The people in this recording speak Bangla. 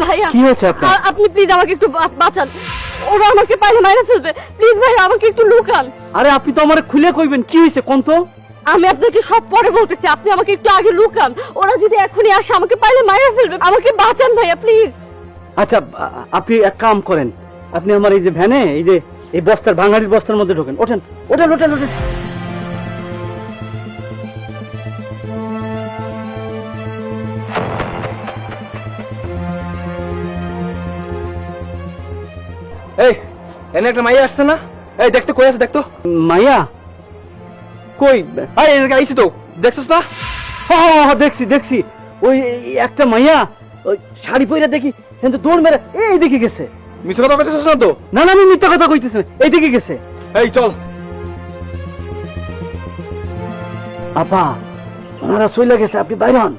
ভাইয়া কি হয়েছে আপনার? আপনি প্লিজ আমাকে একটু বাঁচান, ওরা আমাকে পাইলে মাইরে ফেলবে, প্লিজ ভাইয়া আমাকে একটু লুকান। আরে আপনি তো আমারে খুলে কইবেন, কি হয়েছে কোন তো? আমি আপনাকে সব পরে বলতেছি, আপনি আমাকে একটু আগে লুকান, ওরা যদি এখনই আসে আমাকে পাইলে মাইরে ফেলবে, আমাকে বাঁচান ভাইয়া প্লিজ। আচ্ছা আপনি এক কাম করেন, আপনি আমার এই যে ভ্যানে এই যে এই বস্তার ভাঙাড়ির বস্তার মধ্যে ঢোকেন। ওঠেন ওঠেন ওঠেন ওঠেন। এই এনে একটা মাইয়া আসছে না? এই দেখতো কই আছে দেখতো। মাইয়া কই? এই এদিকে আইছি তো, দেখছস না? দেখছি দেখছি, ওই একটা মাইয়া ওই শাড়ি পরে দেখি কিন্তু দৌড় মেরে এই দিকে গেছে। মিছে কথা কইতেছস না তো? না না আমি মিথ্যা কথা কইতেছি না, এই দিকে গেছে। এই চল। আপা ওনারা চলে গেছে, আপনি বাইরে হন।